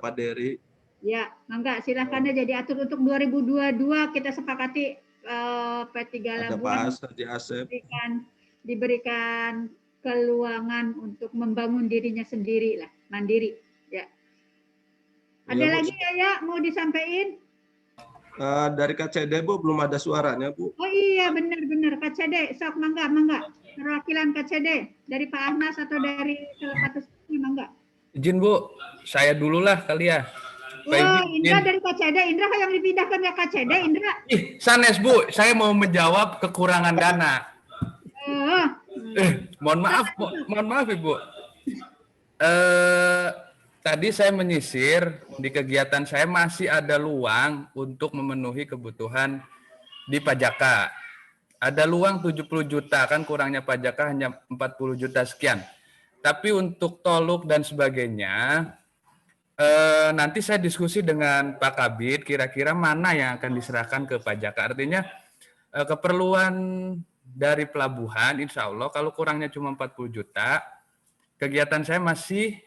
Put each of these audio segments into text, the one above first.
Pak Dery. Ya, mangga silahkan aja diatur untuk 2022 kita sepakati P3 Labuan diberikan keluangan untuk membangun dirinya sendiri lah, mandiri. Ya. Ada lagi ya mau disampaikan? Dari KCD Bu belum ada suaranya Bu. Oh iya benar-benar KCD, sok mangga. Perwakilan KCD dari Pak Ahnas atau dari Telepatus mangga. Izin Bu, saya dulu lah kali ya. Oh, Indra dari KCD, Indra yang dipindahkan ke KCD, Indra. Ih, sanes Bu, saya mau menjawab kekurangan dana. Mohon maaf Ibu. Tadi saya menyisir di kegiatan saya masih ada luang untuk memenuhi kebutuhan di pajaka. Ada luang 70 juta, kan kurangnya pajaka hanya 40 juta sekian. Tapi untuk toluk dan sebagainya, nanti saya diskusi dengan Pak Kabid, kira-kira mana yang akan diserahkan ke pajaka. Artinya keperluan dari pelabuhan, insya Allah kalau kurangnya cuma 40 juta, kegiatan saya masih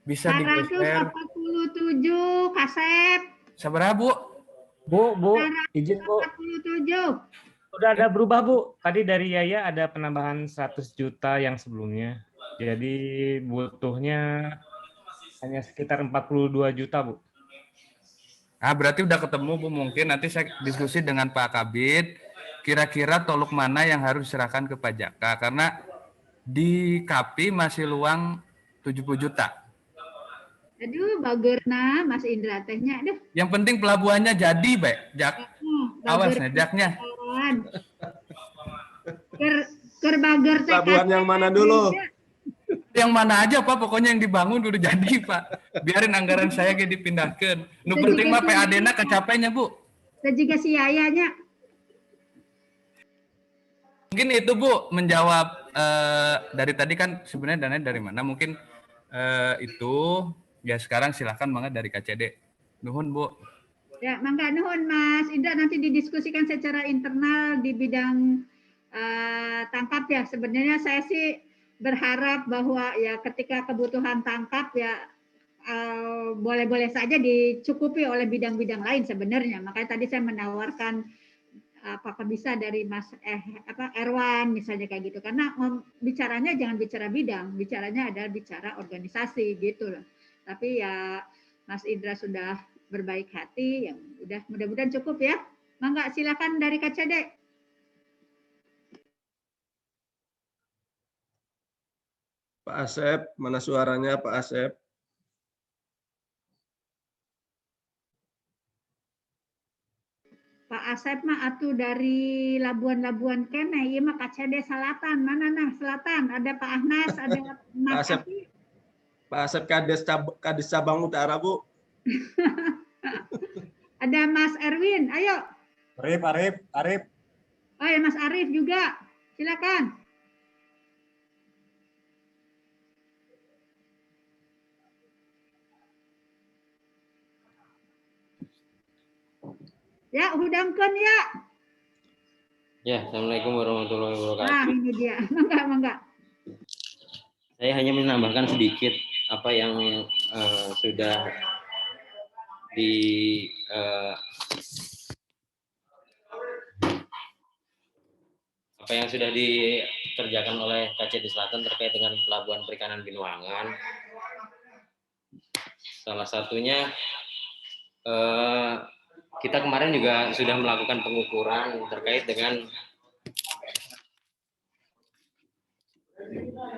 bisa digeser. 147 Kasep. Sabar Bu. Bu, izin Bu. 147. Sudah ada berubah Bu. Tadi dari Yaya ada penambahan 100 juta yang sebelumnya. Jadi butuhnya hanya sekitar 42 juta Bu. Berarti udah ketemu Bu, mungkin nanti saya diskusi dengan Pak Kabid. Kira-kira toluk mana yang harus diserahkan ke pajaka. Karena di KAPI masih luang 70 juta. Aduh, bagerna Mas Indra tehnya. Aduh. Yang penting pelabuhannya jadi, Pak. Jak. Awas nih, jaknya. Bager pelabuhan yang mana dulu? Yang mana aja Pak, pokoknya yang dibangun udah jadi Pak. Biarin anggaran saya kayak dipindahkan. Nu penting mah PAD-na kecapainya Bu. Dan juga si Yayanya. Mungkin itu Bu menjawab dari tadi kan sebenarnya dananya dari mana? Mungkin itu ya sekarang silakan banget dari KCD. Nuhun Bu. Ya, mangga nuhun Mas Indra, nanti didiskusikan secara internal di bidang tangkap ya. Sebenarnya saya sih berharap bahwa ya ketika kebutuhan tangkap ya boleh-boleh saja dicukupi oleh bidang-bidang lain sebenarnya. Makanya tadi saya menawarkan apakah bisa dari Mas Erwan misalnya kayak gitu, karena bicaranya jangan bicara bidang, bicaranya adalah bicara organisasi gitu loh. Tapi ya Mas Indra sudah berbaik hati, yang udah mudah-mudahan cukup ya. Mangga silakan dari KCD. Pak Asep, mana suaranya Pak Asep? Pak Asep mah atuh dari Labuan-Labuan kene, ieu mah KCD Selatan. Mana nah selatan? Ada Pak Ahnas, ada Mas Asep. Pak Asep Kades Cabang Utara, Bu. Ada Mas Erwin, ayo. Arif. Oh ya Mas Arif juga, silakan. Ya, hudangkeun ya. Ya, Assalamualaikum warahmatullahi wabarakatuh. Nah, ini dia. Mangga. Saya hanya menambahkan sedikit apa yang sudah dikerjakan oleh KCD Selatan terkait dengan pelabuhan perikanan Binuangan. Salah satunya kita kemarin juga sudah melakukan pengukuran terkait dengan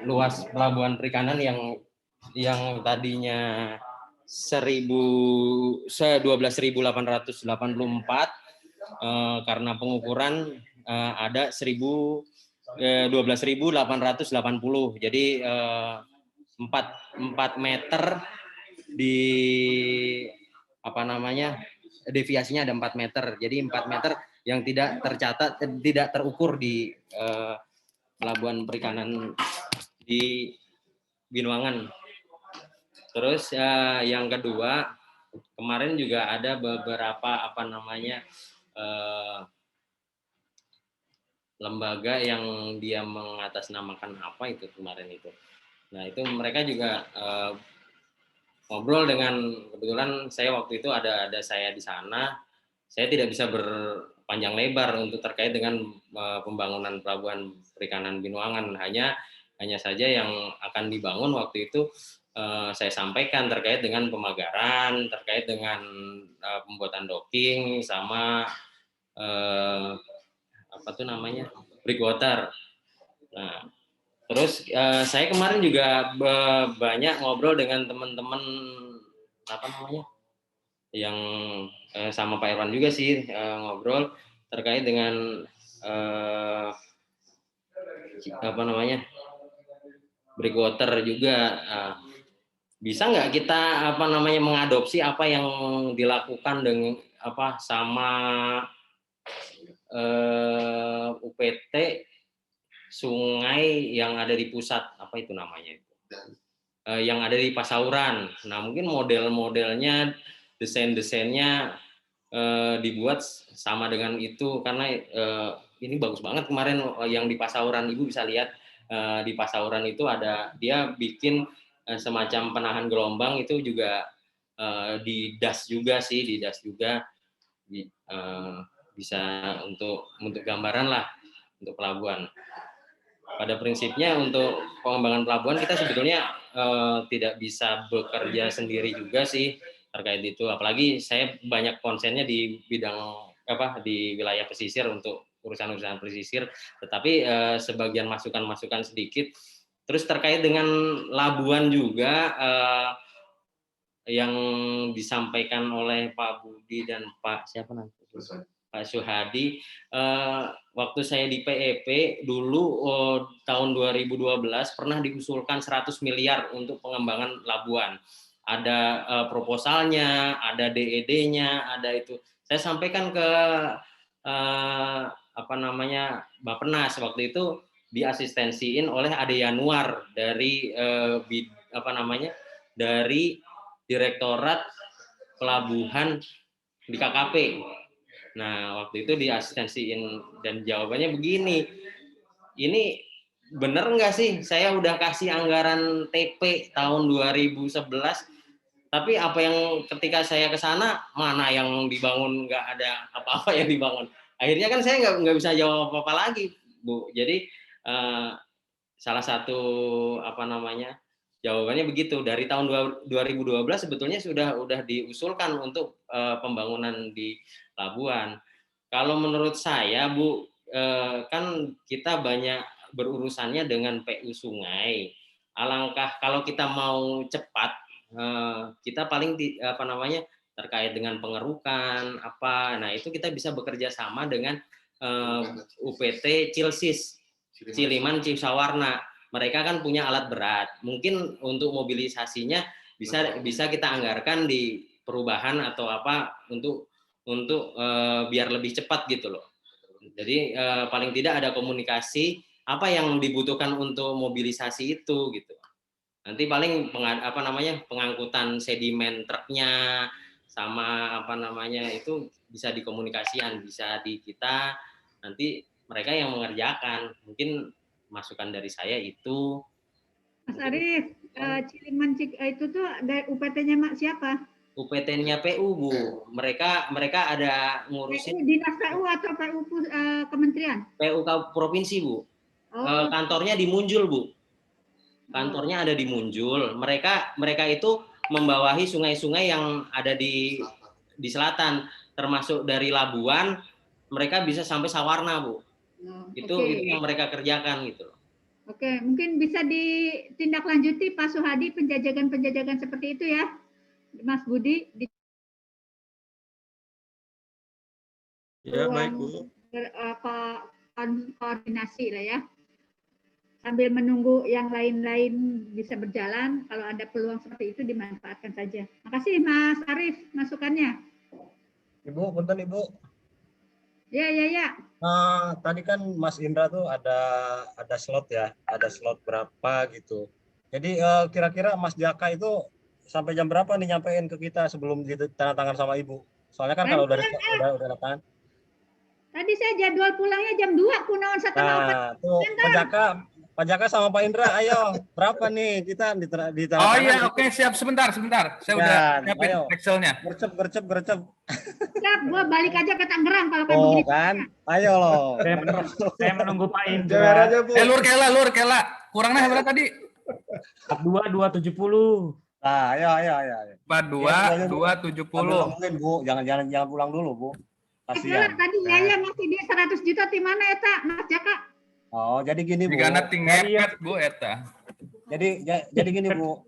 luas pelabuhan perikanan yang tadinya 12.884 karena pengukuran ada 12.880. Jadi 4 meter di deviasinya ada 4 meter. Jadi 4 meter yang tidak tercatat, tidak terukur di pelabuhan perikanan di Binuangan. Terus yang kedua, kemarin juga ada beberapa lembaga yang dia mengatasnamakan apa itu kemarin itu. Nah itu mereka juga ngobrol dengan, kebetulan saya waktu itu ada saya di sana, saya tidak bisa berpanjang lebar untuk terkait dengan pembangunan pelabuhan perikanan Binuangan. Hanya saja yang akan dibangun waktu itu saya sampaikan terkait dengan pemagaran, terkait dengan pembuatan docking sama apa tuh namanya, breakwater. Nah, terus saya kemarin juga banyak ngobrol dengan teman-teman apa namanya, yang sama Pak Irwan juga sih, ngobrol terkait dengan apa namanya, breakwater juga. Bisa nggak kita apa namanya mengadopsi apa yang dilakukan dengan apa sama UPT sungai yang ada di pusat, apa itu namanya itu, yang ada di Pasauran. Nah, mungkin model-modelnya, desain-desainnya dibuat sama dengan itu, karena ini bagus banget kemarin yang di Pasauran. Ibu bisa lihat di Pasauran itu ada, dia bikin semacam penahan gelombang itu juga di das juga sih, di das juga bisa untuk gambaran lah untuk pelabuhan. Pada prinsipnya untuk pengembangan pelabuhan kita sebetulnya tidak bisa bekerja sendiri juga sih terkait itu, apalagi saya banyak konsennya di bidang apa, di wilayah pesisir untuk urusan-urusan pesisir, tetapi sebagian masukan-masukan sedikit. Terus terkait dengan labuan juga yang disampaikan oleh Pak Budi dan Pak siapa nanti? Pak Suhadi, waktu saya di PEP dulu tahun 2012 pernah diusulkan 100 miliar untuk pengembangan labuan. Ada proposalnya, ada DED-nya, ada itu. Saya sampaikan ke apa namanya, Bappenas waktu itu, diasistensiin oleh Ade Yanuar dari apa namanya, dari Direktorat Pelabuhan di KKP. Nah, waktu itu diasistensiin dan jawabannya begini, ini bener nggak sih saya udah kasih anggaran TP tahun 2011, tapi apa yang ketika saya ke sana, mana yang dibangun, nggak ada apa-apa yang dibangun. Akhirnya kan saya nggak bisa jawab apa-apa lagi, Bu. Jadi salah satu apa namanya, jawabannya begitu. Dari tahun 2012 sebetulnya sudah diusulkan untuk pembangunan di Labuan. Kalau menurut saya, Bu, kan kita banyak berurusannya dengan PU Sungai. Alangkah kalau kita mau cepat, kita paling apa namanya, terkait dengan pengerukan apa. Nah, itu kita bisa bekerja sama dengan UPT Cilsis, Ciliman Cisawarna. Mereka kan punya alat berat. Mungkin untuk mobilisasinya bisa kita anggarkan di perubahan atau apa untuk biar lebih cepat gitu loh. Jadi paling tidak ada komunikasi apa yang dibutuhkan untuk mobilisasi itu gitu. Nanti paling apa namanya, pengangkutan sedimen truknya sama apa namanya itu bisa dikomunikasikan, bisa di kita, nanti mereka yang mengerjakan. Mungkin masukan dari saya itu. Mas Arief, Ciliman itu tuh dari UPT-nya siapa? UPT-nya PU, Bu. Mereka ada ngurusin. PU dinas PU atau PU kementerian? PU provinsi, Bu. Oh. Kantornya di Munjul, Bu. Kantornya ada di Munjul. Mereka itu membawahi sungai-sungai yang ada di selatan, termasuk dari Labuan, mereka bisa sampai Sawarna, Bu. Itu yang mereka kerjakan gitu. Oke, mungkin bisa ditindaklanjuti Pak Suhadi penjajakan seperti itu ya, Mas Budi. Ya, baik, Bu. Koordinasi lah ya. Sambil menunggu yang lain-lain bisa berjalan, kalau ada peluang seperti itu dimanfaatkan saja. Makasih Mas Arief masukannya. Ibu, punten Ibu. Ya. Tadi kan Mas Indra tuh ada slot ya, ada slot berapa gitu. Jadi kira-kira Mas Jaka itu sampai jam berapa nih nyampein ke kita sebelum ditandatangan sama Ibu? Soalnya kan kalau udah datang. Tadi saya jadwal pulangnya jam 2, kunaon setengah 4. Nah, tuh Pak Jaka sama Pak Indra, ayo berapa nih kita di tangan. Oh iya, oke, siap. Sebentar. Saya udah siapin ayo. Excelnya. Gercep. Siap, gua balik aja ke Tangerang kalau kayak Oh begini. kan, ayo loh. Saya menunggu Pak Jawab Indra. aja, Bu. Lur Kela. Kurangnya berapa tadi? 42.270. Nah, ayo. 42.270. Ngomongin Bu, jangan pulang dulu Bu. Kela Kasihan. tadi Yaya masih di 100 juta di mana eta, Mas Jaka? Oh, jadi gini Bu. Jika tinggal Bu eta. Jadi gini Bu.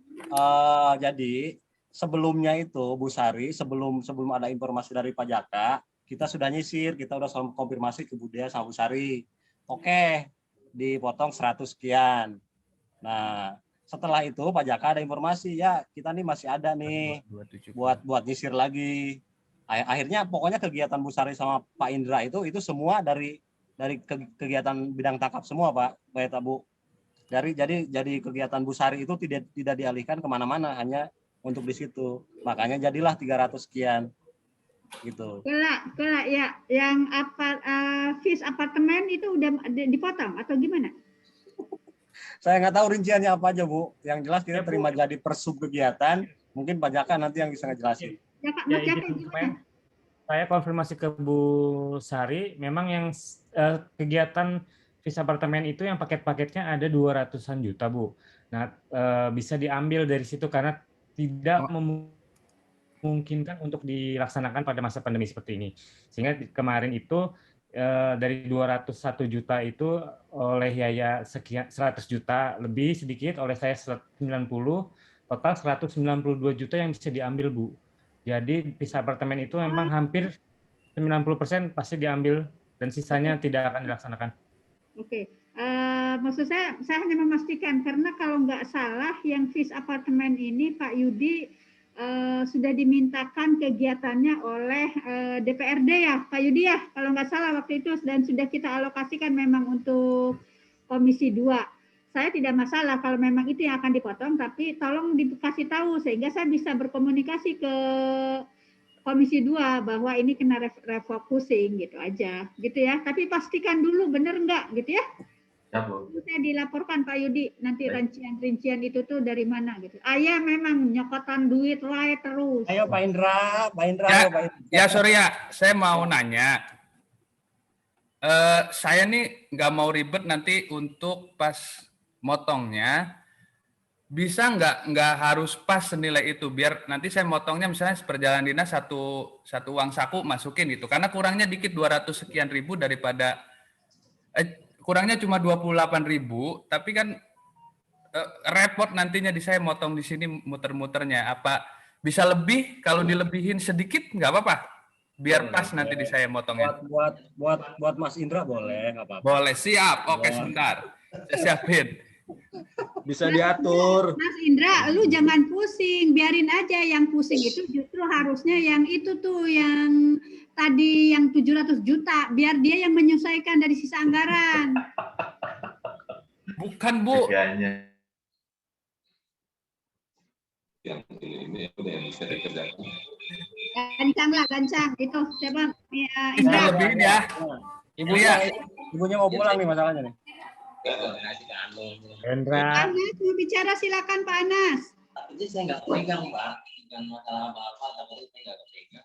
Jadi sebelumnya itu Bu Sari, sebelum ada informasi dari Pak Jaka, kita sudah nyisir, kita udah konfirmasi ke Bu Dea sama Bu Sari. Oke, dipotong 100 sekian. Nah, setelah itu Pak Jaka ada informasi, ya kita nih masih ada nih buat nyisir lagi. Akhirnya pokoknya kegiatan Bu Sari sama Pak Indra itu semua dari kegiatan bidang tangkap semua Pak Bu. Jadi kegiatan Bu Sari itu tidak dialihkan kemana-mana, hanya untuk di situ. Makanya jadilah 300 sekian gitu. Kela ya, yang fees apartemen itu udah dipotong atau gimana? Saya nggak tahu rinciannya apa aja Bu. Yang jelas kita terima jadi per sub kegiatan. Mungkin Pak Jaka nanti yang bisa ngejelasin. Jaka, Ya, Mas Jaka izin gimana? saya konfirmasi ke Bu Sari, memang yang kegiatan visa apartemen itu yang paket-paketnya ada 200-an juta, Bu. Nah, bisa diambil dari situ karena tidak memungkinkan untuk dilaksanakan pada masa pandemi seperti ini. Sehingga kemarin itu dari 201 juta itu oleh Yaya sekian 100 juta lebih sedikit, oleh saya 90, total 192 juta yang bisa diambil, Bu. Jadi visa apartemen itu memang hampir 90% pasti diambil dan sisanya tidak akan dilaksanakan. Oke. Maksud saya hanya memastikan karena kalau nggak salah yang fees apartemen ini Pak Yudi sudah dimintakan kegiatannya oleh DPRD ya, Pak Yudi ya, kalau nggak salah waktu itu, dan sudah kita alokasikan memang untuk Komisi 2. Saya tidak masalah kalau memang itu yang akan dipotong, tapi tolong dikasih tahu sehingga saya bisa berkomunikasi ke Komisi 2 bahwa ini kena refocusing gitu aja, gitu ya. Tapi pastikan dulu benar nggak gitu ya. Bisa dilaporkan Pak Yudi nanti rincian itu tuh dari mana gitu. Ayah memang nyokotan duit lain terus. Ayo Pak Indra. Ya sorry ya, saya mau nanya. Saya nih nggak mau ribet nanti untuk pas motongnya, bisa nggak harus pas senilai itu, biar nanti saya motongnya misalnya seperjalanan dinas satu uang saku masukin gitu, karena kurangnya dikit 200 sekian ribu daripada kurangnya cuma 28.000, tapi kan repot nantinya di saya motong di sini muter-muternya. Apa bisa lebih? Kalau dilebihin sedikit nggak apa-apa, biar pas nanti di saya motongnya. Buat Mas Indra boleh, nggak apa-apa. Boleh, siap. Oke, sebentar. Saya siapin. Bisa diatur. Mas Indra, lu jangan pusing, biarin aja. Yang pusing itu justru harusnya yang itu tuh, yang tadi yang 700 juta, biar dia yang menyesuaikan dari sisa anggaran. Bukan, Bu. Yang ini udah yang bisa dikerjakan. Gancang itu siapa? Ya, Bisa Indra. lebihin ya. Ibunya mau pulang nih masalahnya nih. Hendra, Anas mau bicara, silakan Pak Anas. Jadi saya nggak pegang Pak, bukan masalah apa-apa, tapi saya nggak pegang.